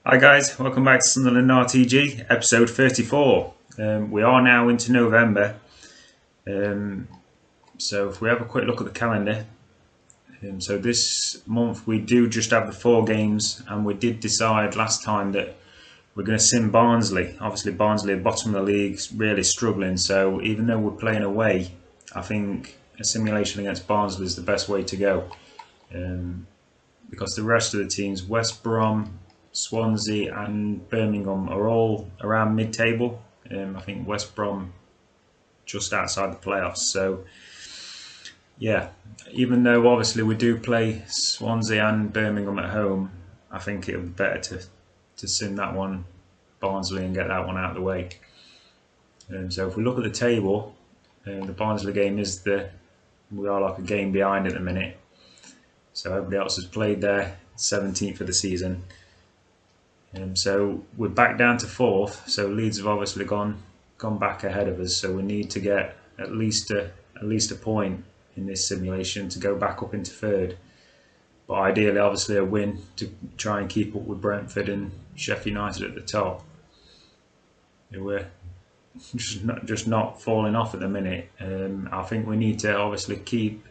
Hi guys, welcome back to Sunderland RTG, episode 34. We are now into November, so if we have a quick look at the calendar, so this month we do just have the 4 games, and we did decide last time that we're going to sim Barnsley. Obviously Barnsley at bottom of the league, really struggling, so even though we're playing away, I think a simulation against Barnsley is the best way to go, because the rest of the teams, West Brom, Swansea and Birmingham, are all around mid-table. I think West Brom just outside the playoffs. So yeah, even though obviously we do play Swansea and Birmingham at home, I think it'll be better to sim that one, Barnsley, and get that one out of the way. So if we look at the table, the Barnsley game is we are like a game behind at the minute. So everybody else has played their 17th of the season. So we're back down to 4th. So Leeds have obviously gone back ahead of us. So we need to get at least a point in this simulation to go back up into 3rd. But ideally, obviously, a win to try and keep up with Brentford and Sheffield United at the top. We're just not falling off at the minute. I think we need to obviously keep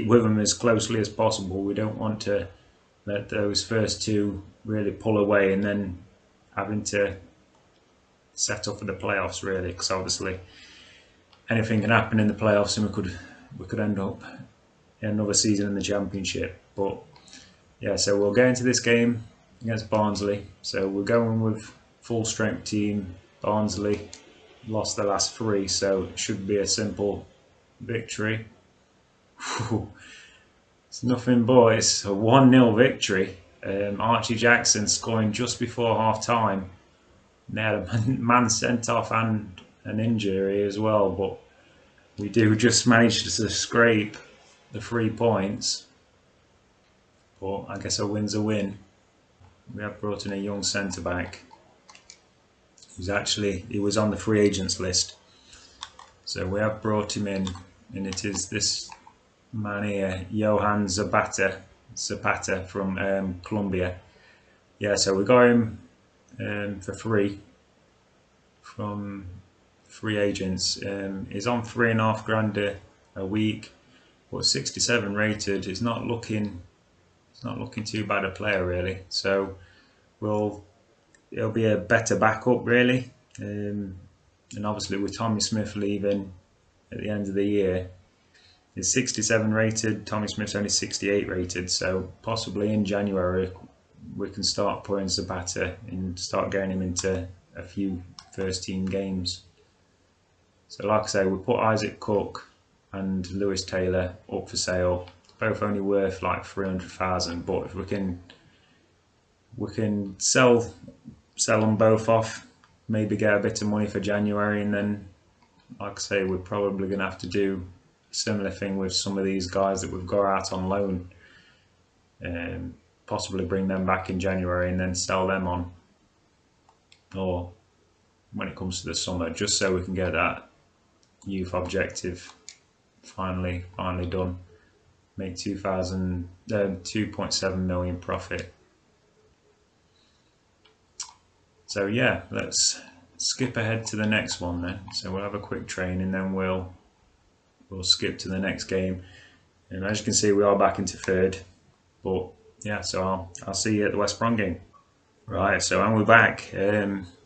with them as closely as possible. We don't want to let those first 2 really pull away and then having to set up for the playoffs, really, because obviously anything can happen in the playoffs and we could end up in another season in the Championship. But yeah, so we'll get into this game against Barnsley. So we're going with full strength team. Barnsley lost the last 3, so it should be a simple victory. It's nothing but it's a 1-0 victory. Archie Jackson scoring just before half time. They had a man sent off and an injury as well, but we do just manage to scrape the 3 points. But I guess a win's a win. We have brought in a young centre back he was on the free agents list. So we have brought him in, and it is this man here, Johan Zapata from Colombia. Yeah, so we got him for free from free agents. He's on $3,500 a week, but 67 rated. It's not looking too bad a player, really. So it'll be a better backup, really. And obviously with Tommy Smith leaving at the end of the year, he's 67 rated, Tommy Smith's only 68 rated, so possibly in January we can start putting Zapata and start getting him into a few first team games. So like I say, we put Isaac Cook and Lewis Taylor up for sale, both only worth like 300,000, but if we can sell them both off, maybe get a bit of money for January, and then like I say, we're probably going to have to do a similar thing with some of these guys that we've got out on loan, and possibly bring them back in January and then sell them on, or when it comes to the summer, just so we can get that youth objective finally done, make 2.7 million profit. So yeah, let's skip ahead to the next one then. So we'll have a quick train and then we'll skip to the next game. And as you can see, we are back into 3rd. But yeah, so I'll see you at the West Brom game. Right, so and we're back.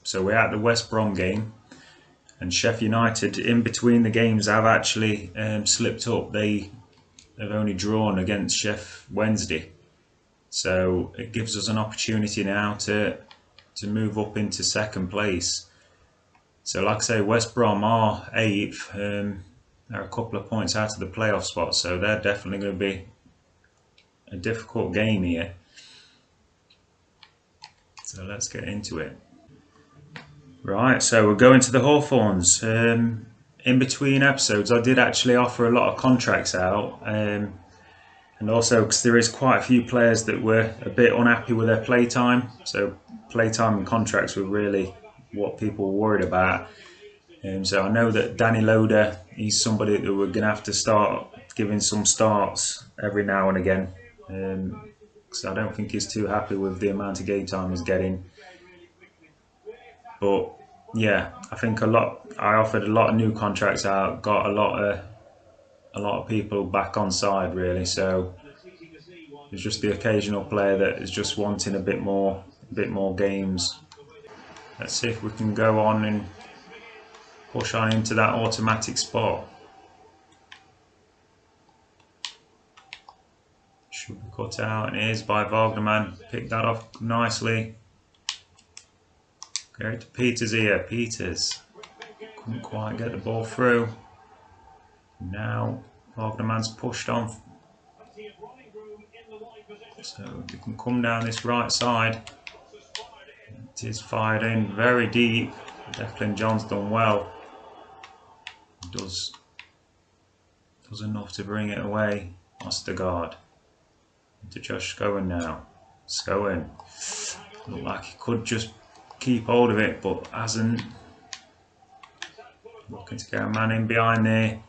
So we're at the West Brom game, and Sheffield United, in between the games, have actually slipped up. They've only drawn against Wednesday. So it gives us an opportunity now to move up into 2nd place. So like I say, West Brom are 8th. They're a couple of points out of the playoff spot, so they're definitely going to be a difficult game here. So let's get into it. Right, so we're going to the Hawthorns. In between episodes, I did actually offer a lot of contracts out, and also because there is quite a few players that were a bit unhappy with their playtime. So playtime and contracts were really what people were worried about. So I know that Danny Loader, he's somebody that we're going to have to start giving some starts every now and again, because I don't think he's too happy with the amount of game time he's getting. But yeah, I think I offered a lot of new contracts out, got a lot of people back on side really. So it's just the occasional player that is just wanting a bit more games. Let's see if we can go on and push on into that automatic spot. Should be cut out, and it is by Wagnerman. Picked that off nicely. Go to Peters here. Peters couldn't quite get the ball through. Now Wagnerman's pushed on. So we can come down this right side. It is fired in very deep. Declan John's done well. Does enough to bring it away. Ostergaard. To Josh Scowen now. Scowen. Looked like he could just keep hold of it, but hasn't. Looking to get a man in behind there.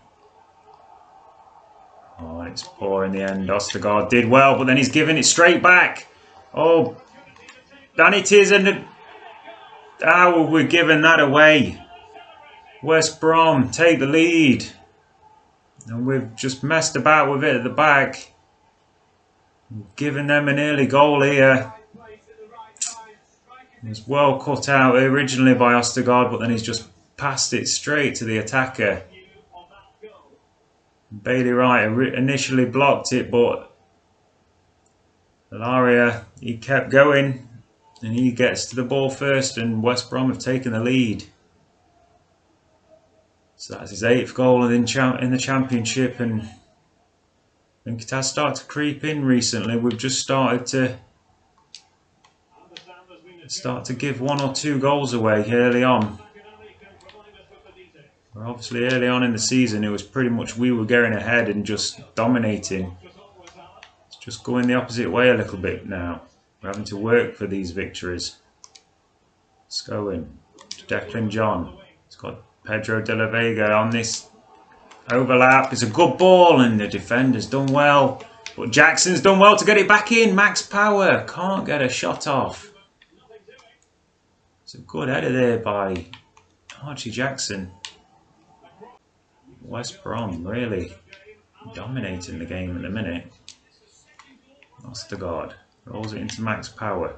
Oh, it's poor in the end. Ostergaard did well, but then he's giving it straight back. Oh, and it is. And how we're giving that away. West Brom take the lead. And we've just messed about with it at the back. Giving them an early goal here. It was well cut out originally by Ostergaard, but then he's just passed it straight to the attacker. Bailey Wright initially blocked it, but Ilaria, he kept going and he gets to the ball first, and West Brom have taken the lead. So that's his 8th goal in the Championship, and I think it has started to creep in recently. We've just started to give 1 or 2 goals away early on. Where obviously early on in the season it was pretty much we were going ahead and just dominating. It's just going the opposite way a little bit now. We're having to work for these victories. Scowen, Declan John. He's got Pedro de la Vega on this overlap. It's a good ball and the defender's done well. But Jackson's done well to get it back in. Max Power can't get a shot off. It's a good header there by Archie Jackson. West Brom really dominating the game at the minute. Ostergaard rolls it into Max Power.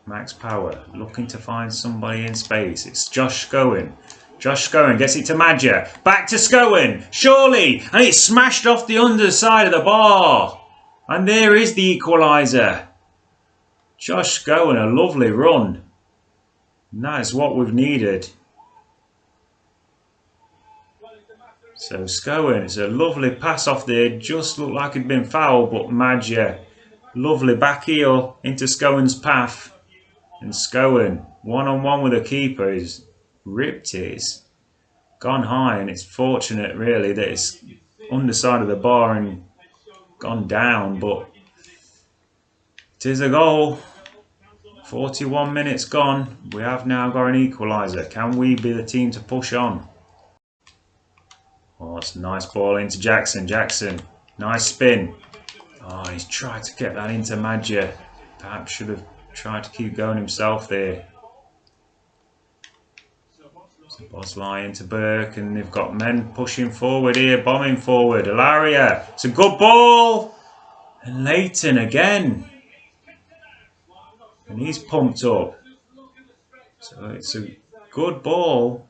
Max Power looking to find somebody in space. It's Josh Scowen. Josh Scowen gets it to Madja. Back to Scowen. Surely. And it's smashed off the underside of the bar. And there is the equaliser. Josh Scowen, a lovely run. And that is what we've needed. So Scowen, it's a lovely pass off there. Just looked like it'd been fouled, but Madja, lovely back heel into Scowen's path. And Scowen, one-on-one with the keeper, he's ripped it. It's gone high, and it's fortunate really that it's underside of the bar and gone down, but it is a goal. 41 minutes gone. We have now got an equaliser. Can we be the team to push on? Oh, it's a nice ball into Jackson. Jackson, nice spin. Oh, he's tried to get that into Madja. Perhaps should have tried to keep going himself there. So Bosley into Burke, and they've got men pushing forward here, bombing forward. Ilaria, it's a good ball. And Leighton again. And he's pumped up. So it's a good ball.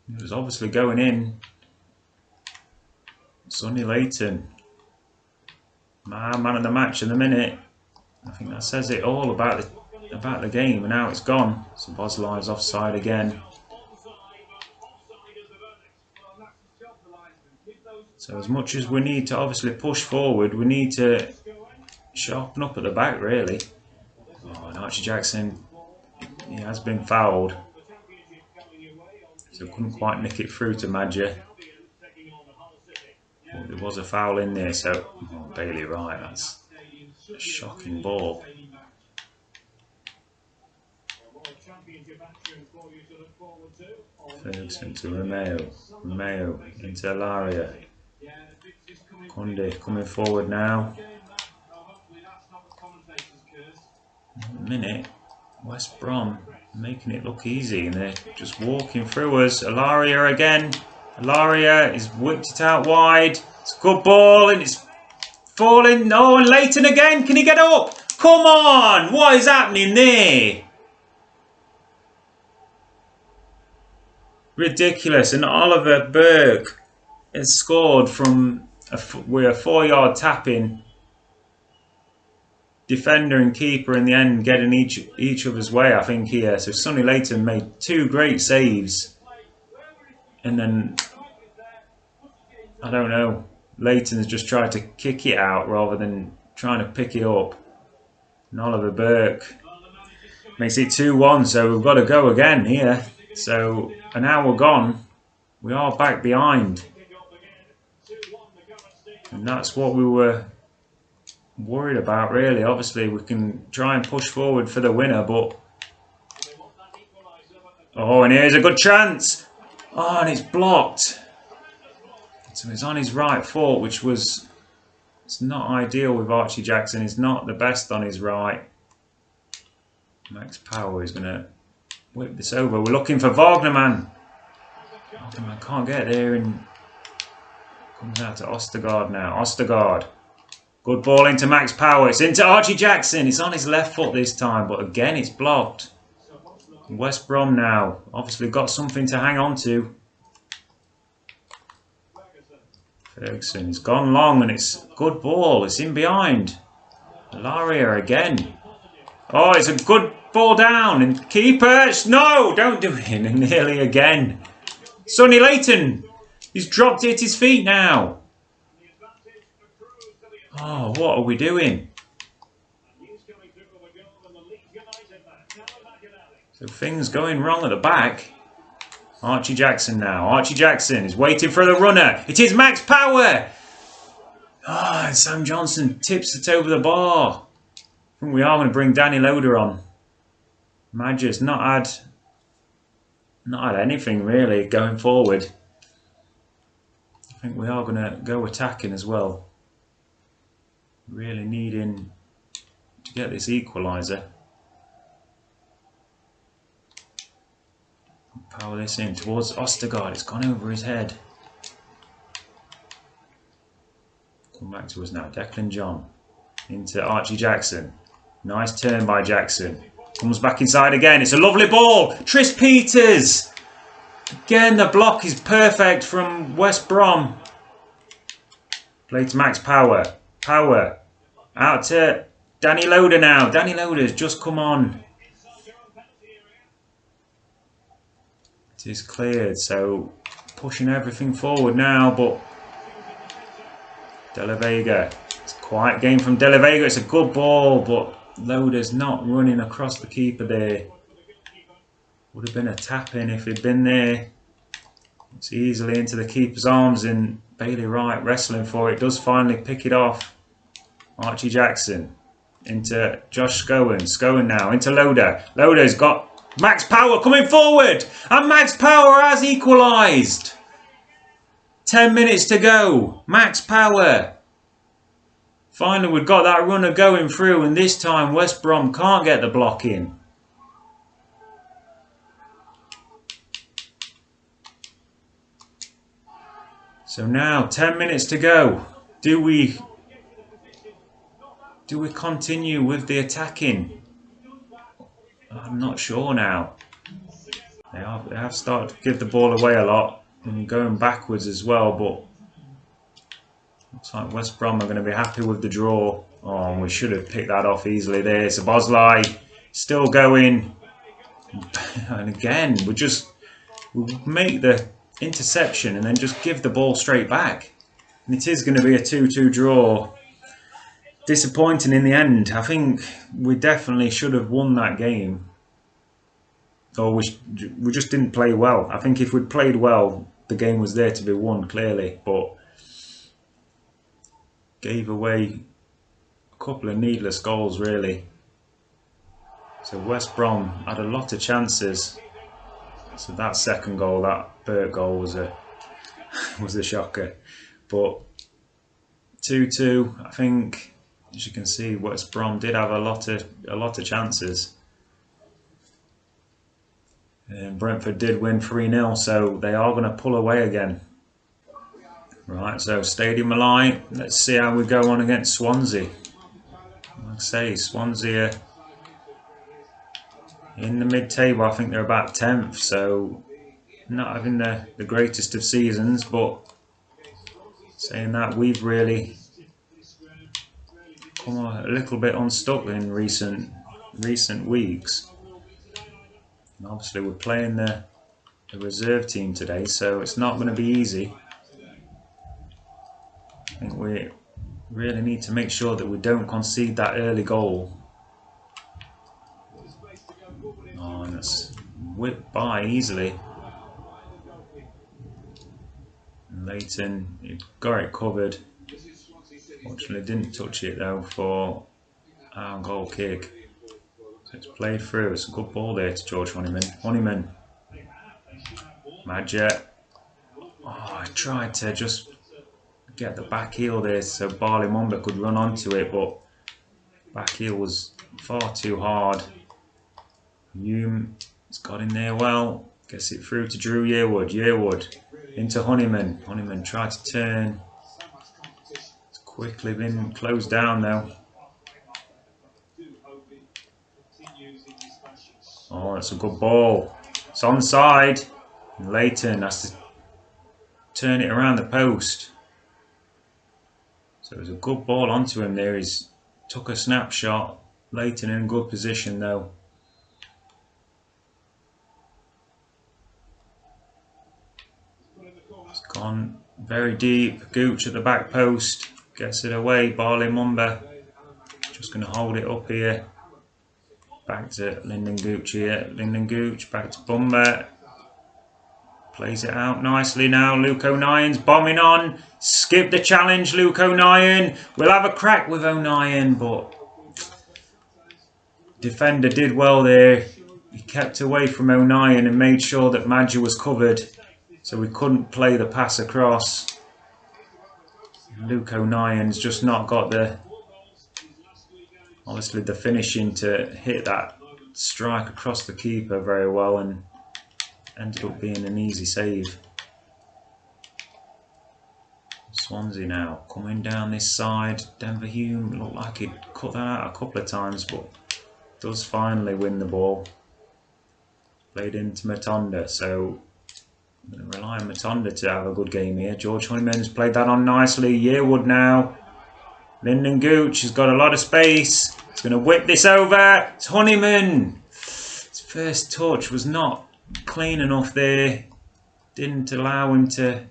It was obviously going in. Sonny Leighton. Man of the match in the minute. I think that says it all about the game, and now it's gone. So Bosley's offside again. So as much as we need to obviously push forward, we need to sharpen up at the back really. Oh, and Archie Jackson, he has been fouled. So couldn't quite nick it through to Madja. Well, there was a foul in there, so Bailey Wright, that's a shocking ball. Ferguson to Romeo. Romeo into Ilaria. Kunde coming forward now. In a minute, West Brom making it look easy, and they're just walking through us. Ilaria again. Ilaria is whipped it out wide. It's a good ball, and it's falling. Oh, and Leighton again. Can he get up? Come on! What is happening there? Ridiculous. And Oliver Burke has scored from a 4-yard tap-in. Defender and keeper in the end getting each other's way, I think, here. So Sonny Leighton made 2 great saves. And then, I don't know, Leighton's just tried to kick it out rather than trying to pick it up. And Oliver Burke makes it 2-1, so we've got to go again here. So an hour gone, we are back behind. And that's what we were worried about, really. Obviously, we can try and push forward for the winner, but... Oh, and here's a good chance! Oh, and it's blocked. So it's on his right foot, which was... It's not ideal with Archie Jackson. He's not the best on his right. Max Power is going to whip this over. We're looking for Wagnerman. Wagnerman can't get there, and comes out to Ostergaard now. Ostergaard. Good ball into Max Power. It's into Archie Jackson. It's on his left foot this time, but again it's blocked. West Brom now. Obviously got something to hang on to. Ferguson. He's gone long, and it's a good ball. It's in behind. Ilaria again. Oh, it's a good ball down. And keeper. No, don't do it. And nearly again. Sonny Leighton. He's dropped it at his feet now. Oh, what are we doing? So things going wrong at the back. Archie Jackson now. Archie Jackson is waiting for the runner. It is Max Power. Ah, and Sam Johnson tips it over the bar. I think we are going to bring Danny Loader on. Madger's not had anything really going forward. I think we are going to go attacking as well. Really needing to get this equaliser. Power this in towards Ostergaard. It's gone over his head. Come back to us now. Declan John into Archie Jackson. Nice turn by Jackson. Comes back inside again. It's a lovely ball. Tris Peters. Again, the block is perfect from West Brom. Play to Max Power. Power. Out to Danny Loader now. Danny Loader's just come on. It is cleared, so pushing everything forward now, but De La Vega. It's a quiet game from De La Vega. It's a good ball, but Loader's not running across the keeper there. Would have been a tap-in if he'd been there. It's easily into the keeper's arms, and Bailey Wright wrestling for it. Does finally pick it off. Archie Jackson into Josh Scowen. Scowen now into Loader. Loader's got Max Power coming forward, and Max Power has equalised. 10 minutes to go. Max Power. Finally, we've got that runner going through, and this time West Brom can't get the block in. So now 10 minutes to go. Do we continue with the attacking? I'm not sure now. They have started to give the ball away a lot and going backwards as well, but looks like West Brom are going to be happy with the draw. Oh, and we should have picked that off easily there. So Bosley still going. And again, we make the interception and then just give the ball straight back. And it is going to be a 2-2 draw. Disappointing in the end. I think we definitely should have won that game. Or we just didn't play well. I think if we'd played well, the game was there to be won, clearly. But gave away a couple of needless goals, really. So West Brom had a lot of chances. So that second goal, that Burt goal, was a shocker. But 2-2, I think. As you can see, West Brom did have a lot of chances. Brentford did win 3-0, so they are going to pull away again. Right, so Stadium Line. Let's see how we go on against Swansea. Like I say, Swansea are in the mid-table. I think they're about 10th, so not having the greatest of seasons, but saying that, we've really come a little bit unstuck in recent weeks. And obviously we're playing the reserve team today, so it's not going to be easy. I think we really need to make sure that we don't concede that early goal. Oh, and that's whipped by easily. And Leighton, he got it covered. Fortunately didn't touch it though for our goal kick. So it's played through. It's a good ball there to George Honeyman. Honeyman. Madja. Oh, I tried to just get the back heel there so Barley Mumba could run onto it, but back heel was far too hard. Hume has got in there well. Gets it through to Drew Yearwood. Yearwood into Honeyman. Honeyman tried to turn. It's quickly been closed down though. Oh, that's a good ball. It's onside. And Leighton has to turn it around the post. So it was a good ball onto him there. He's took a snapshot. Leighton in good position though. It's gone very deep. Gooch at the back post. Gets it away. Barley Mumba just going to hold it up here. Back to Lyndon Gooch here. Lyndon Gooch back to Mumba. Plays it out nicely now. Luke O'Nien's bombing on. Skip the challenge, Luke O'Nien. We'll have a crack with O'Nien, but defender did well there. He kept away from O'Nien and made sure that Madja was covered, so we couldn't play the pass across. Luke O'Nien's just not got the, obviously the finishing to hit that strike across the keeper very well, and ended up being an easy save. Swansea now coming down this side. Denver Hume looked like he'd cut that out a couple of times, but does finally win the ball. Played into Matonda, so I'm going to rely on Matonda to have a good game here. George Honeyman's played that on nicely. Yearwood now. Lyndon Gooch has got a lot of space. He's going to whip this over. It's Honeyman. His first touch was not clean enough there. Didn't allow him to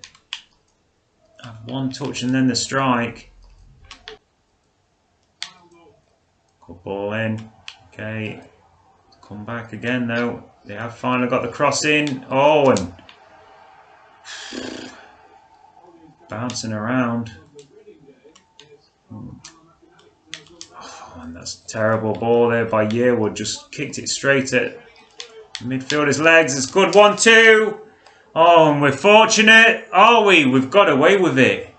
have one touch and then the strike. Good ball in. Okay. Come back again though. They have finally got the cross in. Oh, and bouncing around. Oh, and that's a terrible ball there by Yearwood. Just kicked it straight at midfielder's legs. It's good 1-2. Oh, and we're fortunate, are we? We've got away with it.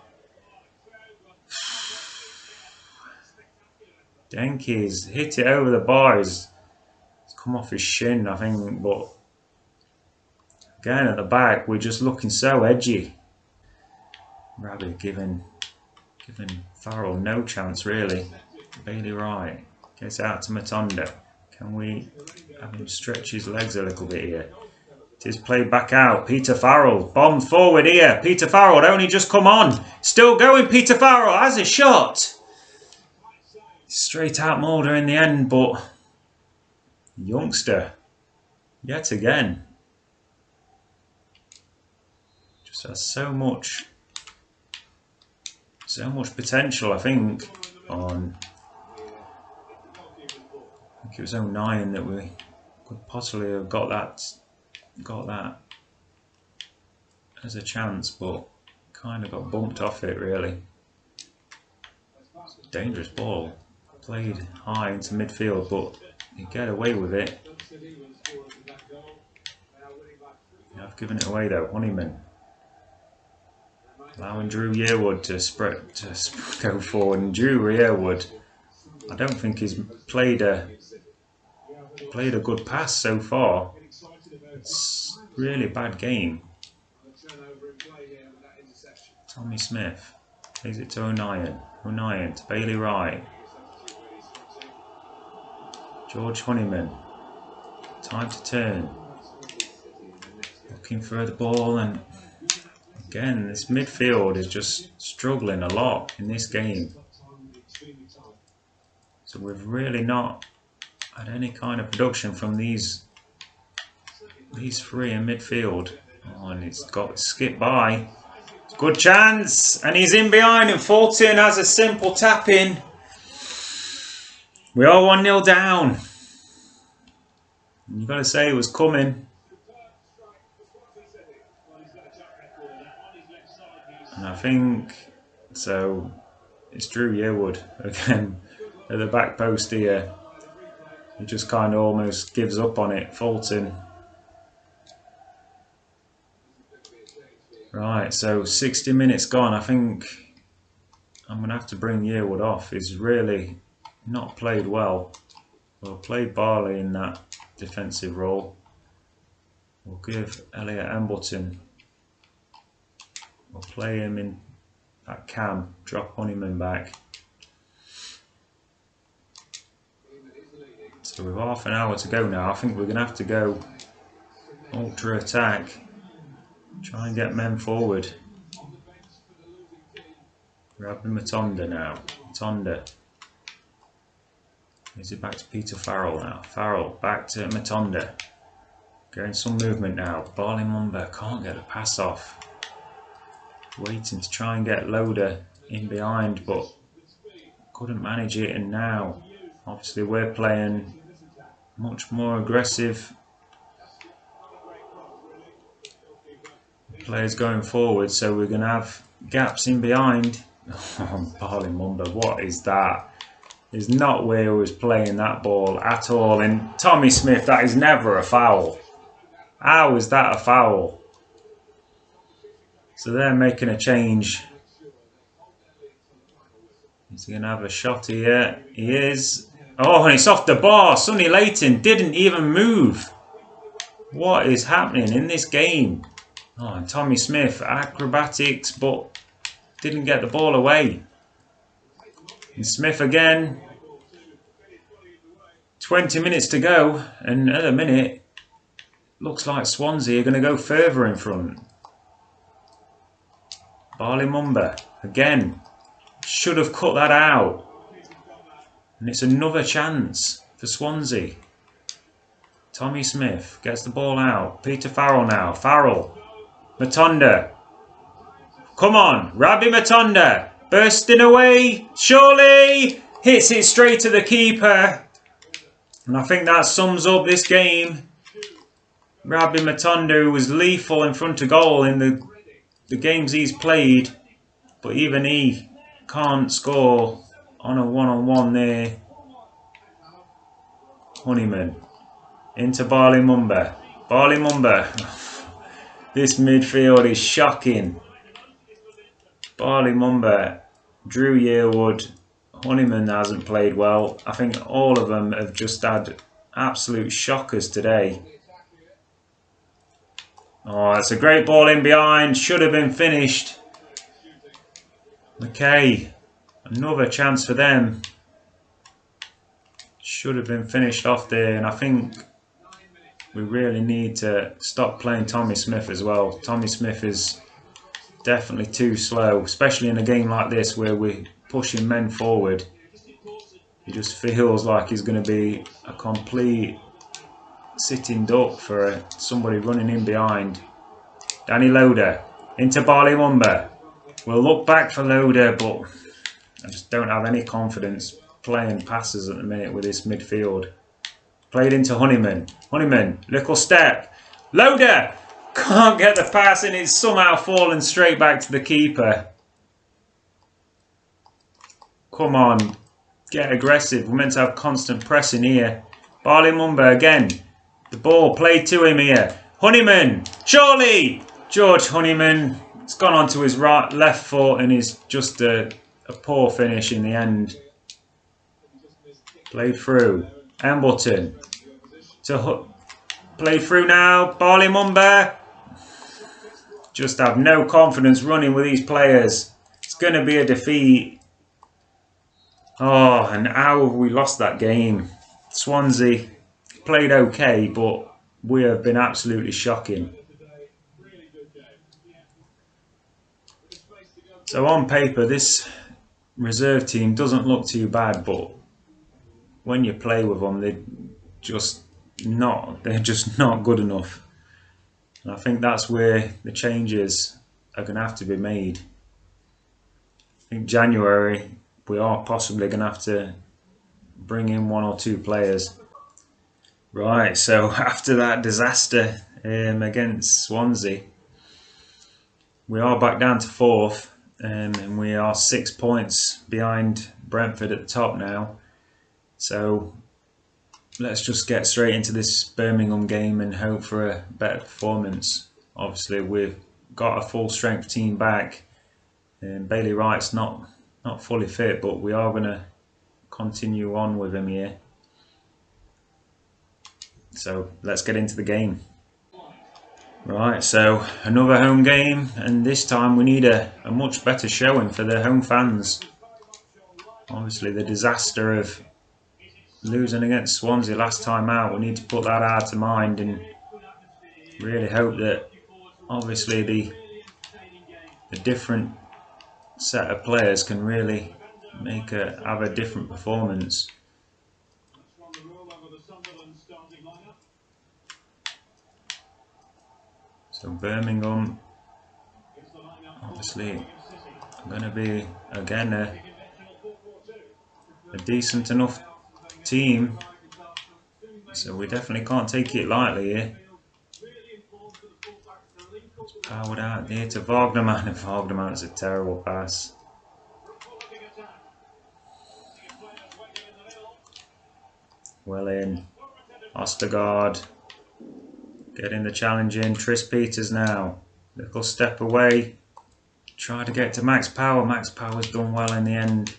Denke's hit it over the bar. It's come off his shin, I think, but again at the back, we're just looking so edgy. Rabbit giving Farrell no chance really. Bailey Wright gets out to Matonda. Can we have him stretch his legs a little bit here? It is played back out. Peter Farrell bombed forward here. Peter Farrell only just come on. Still going. Peter Farrell has a shot. Straight out Mulder in the end, but youngster yet again just has so much potential. I think it was 09 that we could possibly have got that as a chance, but kind of got bumped off it really. It's a dangerous ball, played high into midfield, but you get away with it. You have given it away though. Honeyman allowing Drew Yearwood to go forward, and Drew Yearwood, I don't think he's played a good pass so far. It's really bad game. Tommy Smith plays it to O'Nien. O'Nien to Bailey Wright. George Honeyman. Time to turn. Looking for the ball, and again, this midfield is just struggling a lot in this game. So we've really not had any kind of production from these three in midfield. Oh, and it's got skipped by. Good chance, and he's in behind, and Fulton has a simple tap in. We are 1-0 down. You've got to say it was coming. And I think, so it's Drew Yearwood again at the back post here. He just kind of almost gives up on it, Fulton. Right, so 60 minutes gone. I think I'm going to have to bring Yearwood off. He's really not played well. We'll play Barley in that defensive role. We'll give Elliot Embleton. We'll play him in that cam. Drop Honeyman back. So with half an hour to go now, I think we're going to have to go ultra attack. Try and get men forward. Grabbing Matonda now. Matonda. Is it back to Peter Farrell now? Farrell back to Matonda. Getting some movement now. Barley Mumba can't get the pass off. Waiting to try and get Loader in behind, but couldn't manage it. And now, obviously, we're playing much more aggressive. Players going forward, so we're going to have gaps in behind. Barley Mumba, what is that? Is not where he was playing that ball at all. And Tommy Smith, that is never a foul. How is that a foul? So they're making a change. Is he going to have a shot here? He is. Oh, and it's off the bar. Sonny Layton didn't even move. What is happening in this game? Oh, and Tommy Smith, acrobatics, but didn't get the ball away. And Smith again. 20 minutes to go, and at a minute, looks like Swansea are going to go further in front. Barley Mumba, again, should have cut that out. And it's another chance for Swansea. Tommy Smith gets the ball out. Peter Farrell now. Farrell. Matonda. Come on. Rabbi Matonda. Bursting away. Surely. Hits it straight to the keeper. And I think that sums up this game. Rabbi Matonda, who was lethal in front of goal in the games he's played. But even he can't score on a one-on-one there. Honeyman. Into Barley Mumba. Barley Mumba. This midfield is shocking. Barley Mumba. Drew Yearwood. Honeyman hasn't played well. I think all of them have just had absolute shockers today. Oh, that's a great ball in behind. Should have been finished. Okay. Another chance for them. Should have been finished off there. And I think we really need to stop playing Tommy Smith as well. Tommy Smith is definitely too slow, especially in a game like this where we're pushing men forward. He just feels like he's going to be a complete sitting duck for somebody running in behind. Danny Loader into Barley Mumba. We'll look back for Loader, but I just don't have any confidence playing passes at the minute with this midfield. Played into Honeyman. Honeyman, little step. Loader! Can't get the pass, and it's somehow fallen straight back to the keeper. Come on. Get aggressive. We're meant to have constant pressing here. Barley Mumba again. The ball played to him here. Honeyman. Surely! George Honeyman. It's gone onto his left foot, and is just a poor finish in the end. Played through. Embleton. To Play through now. Barley Mumba. Just have no confidence running with these players. It's going to be a defeat. Oh, and how have we lost that game? Swansea played okay, but we have been absolutely shocking. So on paper, this reserve team doesn't look too bad, but when you play with them, they're just not good enough. And I think that's where the changes are going to have to be made. I think January we are possibly going to have to bring in 1 or 2 players. Right, so after that disaster against Swansea, we are back down to 4th, and we are 6 points behind Brentford at the top now. So let's just get straight into this Birmingham game and hope for a better performance. Obviously, we've got a full strength team back, and Bailey Wright's not fully fit, but we are going to continue on with him here. So let's get into the game. Right, so another home game, and this time we need a much better showing for the home fans. Obviously the disaster of losing against Swansea last time out, we need to put that out of mind and really hope that obviously the different set of players can really have a different performance. So Birmingham obviously going to be again a decent enough team, so we definitely can't take it lightly here. It's powered out here to Wagnerman, and Wagnerman's a terrible pass. Well in. Ostergaard getting the challenge in. Tris Peters now. Little step away. Try to get to Max Power. Max Power's done well in the end.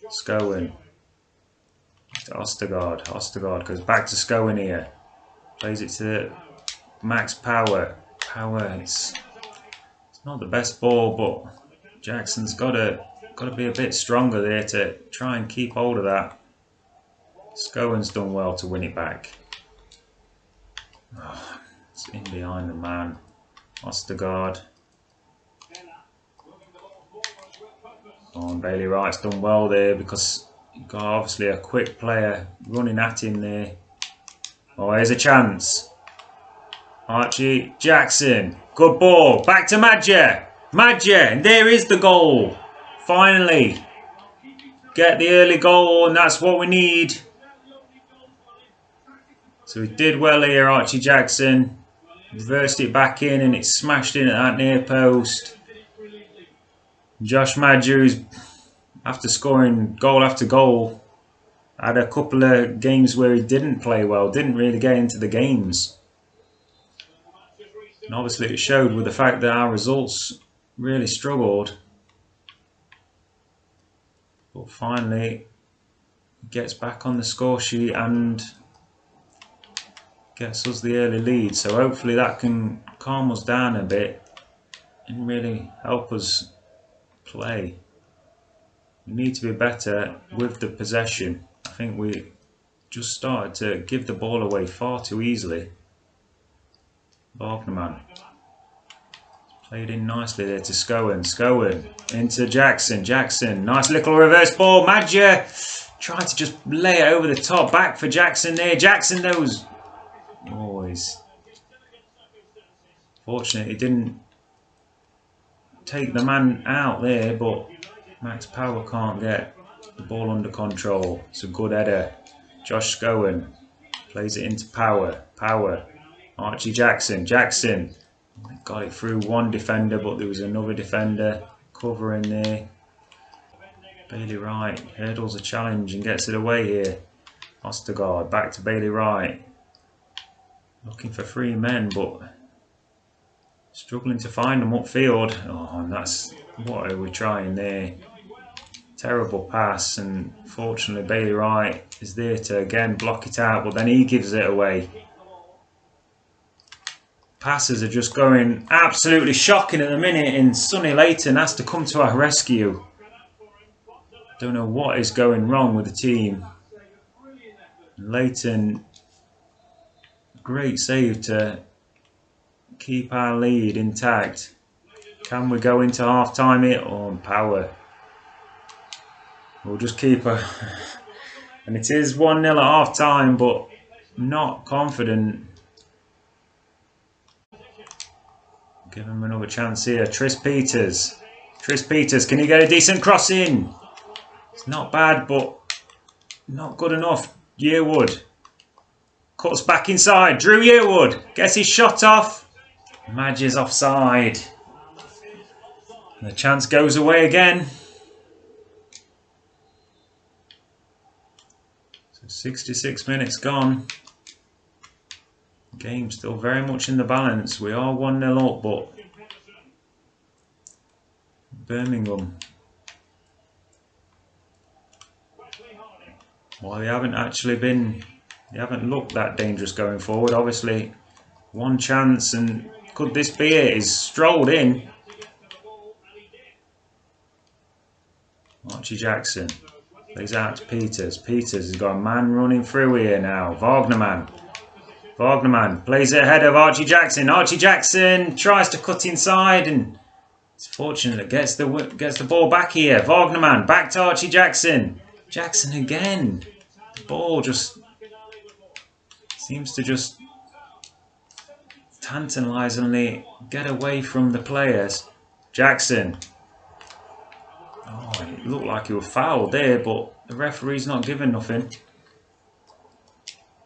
Scowen. To Ostergaard. Ostergaard goes back to Scowen here. Plays it to Max Power. Power, it's not the best ball, but Jackson's got to be a bit stronger there to try and keep hold of that. Scowen's done well to win it back. Oh, it's in behind the man. Ostergaard. Oh, and Bailey Wright's done well there because you've got obviously a quick player running at him there. Oh, here's a chance. Archie Jackson. Good ball. Back to Madja. Madja. And there is the goal. Finally. Get the early goal, and that's what we need. So he did well here, Archie Jackson. Reversed it back in, and it smashed in at that near post. Josh Madju, after scoring goal after goal, had a couple of games where he didn't play well, didn't really get into the games. And obviously it showed with the fact that our results really struggled. But finally, he gets back on the score sheet and gets us the early lead. So hopefully that can calm us down a bit and really help us play. We need to be better with the possession. I think we just started to give the ball away far too easily. Wagnerman played in nicely there to Scowen. Scowen into Jackson. Jackson, nice little reverse ball. Madja tried to just lay it over the top. Back for Jackson there. Jackson knows. Always. Fortunately, he didn't take the man out there, but Max Power can't get the ball under control. It's a good header. Josh Scowen plays it into Power. Power. Archie Jackson. Jackson got it through one defender, but there was another defender covering there. Bailey Wright hurdles a challenge and gets it away here. Ostergaard back to Bailey Wright. Looking for 3 men, but struggling to find them upfield. Oh, and that's what are we trying there? Terrible pass, and fortunately Bailey Wright is there to again block it out, but then he gives it away. passes are just going absolutely shocking at the minute, and Sonny Leighton has to come to our rescue. Don't know what is going wrong with the team. Leighton, great save to keep our lead intact. Can we go into half time here? Oh, Power. We'll just keep her. And it is 1-0 at half time, but not confident. Give him another chance here. Tris Peters. Tris Peters, can he get a decent cross in? It's not bad, but not good enough. Yearwood cuts back inside. Drew Yearwood gets his shot off. Madge is offside. And the chance goes away again. So 66 minutes gone. Game still very much in the balance. We are 1-0 up, but Birmingham, well, they haven't looked that dangerous going forward. Obviously, one chance, and could this be it? He's strolled in. Archie Jackson plays out to Peters. Peters has got a man running through here now. Wagnerman plays it ahead of Archie Jackson. Archie Jackson tries to cut inside, and it's fortunate gets the ball back here. Wagnerman back to Archie Jackson. Jackson again. The ball just seems to just tantalisingly get away from the players. Jackson. Oh, it looked like he was fouled there, but the referee's not giving nothing.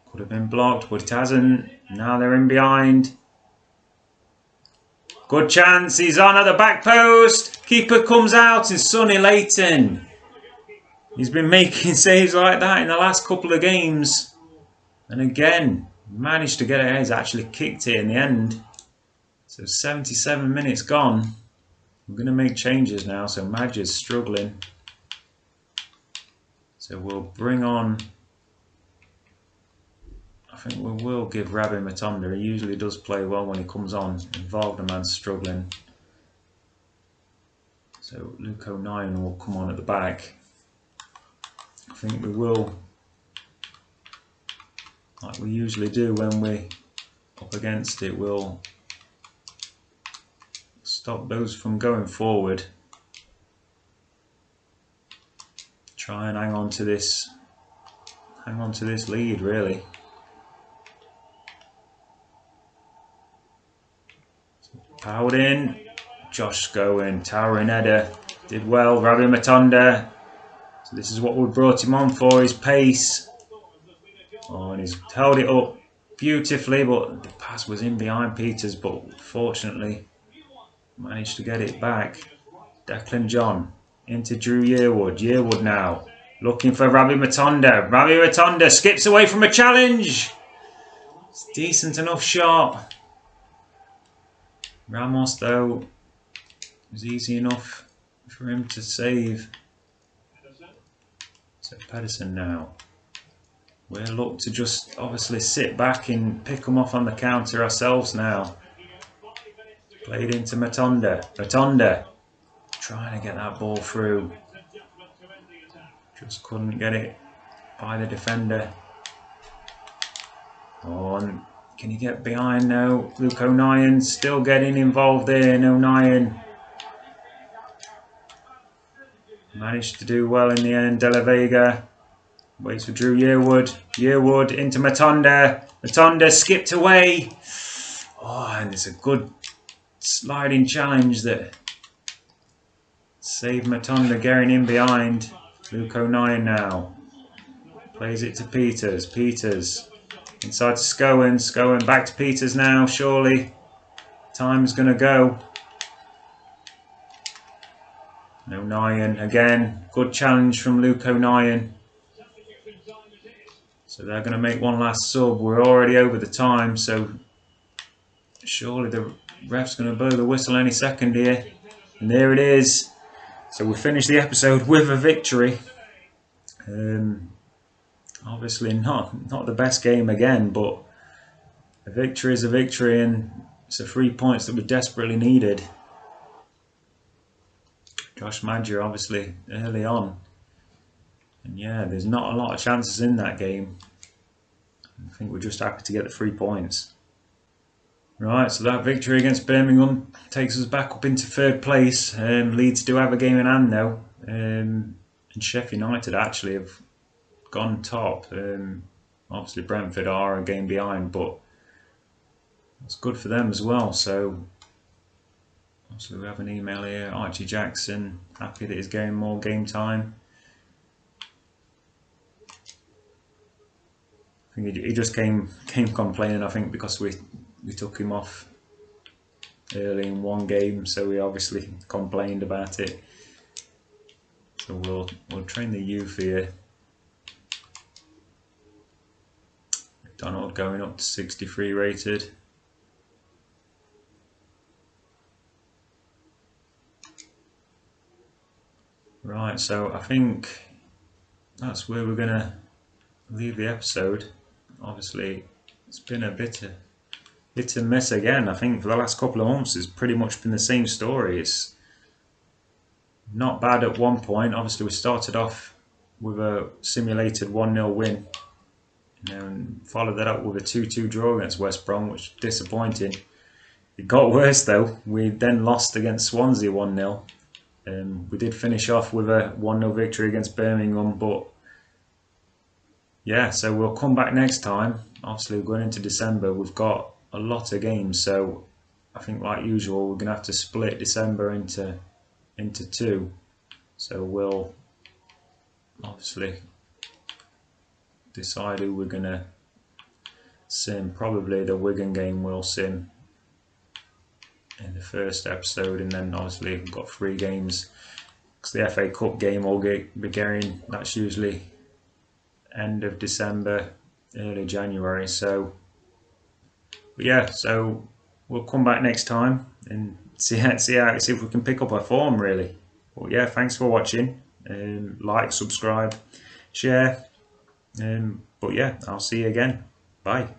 Could have been blocked, but it hasn't. Now they're in behind. Good chance. He's on at the back post. Keeper comes out, and Sonny Leighton. He's been making saves like that in the last couple of games. And again, managed to get it. He's actually kicked it in the end. So 77 minutes gone. We're going to make changes now. So Madge is struggling. So we'll bring on... I think we will give Rabbi Matonda. He usually does play well when he comes on. And Wagnerman's struggling. So Luke O'Neill will come on at the back. I think we will, like we usually do when we're up against it, we'll stop those from going forward. Try and hang on to this lead really. Powered in, Josh Scowen, towering header, did well. Rabbi Matonda. So this is what we brought him on for, his pace. Oh, and he's held it up beautifully, but the pass was in behind Peters, but fortunately managed to get it back. Declan John into Drew Yearwood. Yearwood now looking for Rabbi Matonda. Rabbi Matonda skips away from a challenge. It's a decent enough shot. Ramos though was easy enough for him to save. So Pedersen now. We'll look to just obviously sit back and pick them off on the counter ourselves now. Played into Matonda. Matonda trying to get that ball through. Just couldn't get it by the defender. Oh, and can he get behind now? Luke O'Neill still getting involved there. And O'Neill managed to do well in the end. De La Vega waits for Drew Yearwood. Yearwood into Matonda. Matonda skipped away. Oh, and it's a good sliding challenge that saved Matonda getting in behind. Luke O'Neill now plays it to Peters. Peters inside to Scowen. Scowen back to Peters now. Surely time's going to go. O'Neill again. Good challenge from Luke O'Neill. So they're going to make one last sub. We're already over the time, so surely the ref's going to blow the whistle any second here. And there it is. So we finished the episode with a victory. Obviously not the best game again, but a victory is a victory, and It's the 3 points that we desperately needed. Josh Madger obviously early on. And yeah, there's not a lot of chances in that game. I think we're just happy to get the 3 points. Right, so that victory against Birmingham takes us back up into 3rd place. Leeds do have a game in hand now. And Sheffield United actually have gone top. Obviously Brentford are a game behind, but it's good for them as well. So obviously we have an email here. Archie Jackson, happy that he's getting more game time. I think he just came complaining, I think, because we took him off early in one game, so we obviously complained about it. So we'll train the youth here. Donald going up to 63 rated. Right, so I think that's where we're gonna leave the episode. Obviously, it's been a bit of mess again. I think for the last couple of months, it's pretty much been the same story. It's not bad at one point. Obviously, we started off with a simulated 1-0 win, and followed that up with a 2-2 draw against West Brom, which was disappointing. It got worse though. We then lost against Swansea 1-0. We did finish off with a 1-0 victory against Birmingham, but yeah, so we'll come back next time. Obviously, we're going into December. We've got a lot of games, so I think, like usual, we're going to have to split December into 2. So we'll obviously decide who we're going to sim. Probably the Wigan game we'll sim in the first episode, and then obviously we've got 3 games because the FA Cup game will be going. That's usually end of December, early January. So but yeah, so we'll come back next time and see if we can pick up our form really. Well, yeah, thanks for watching. Like, subscribe, share. But yeah, I'll see you again. Bye.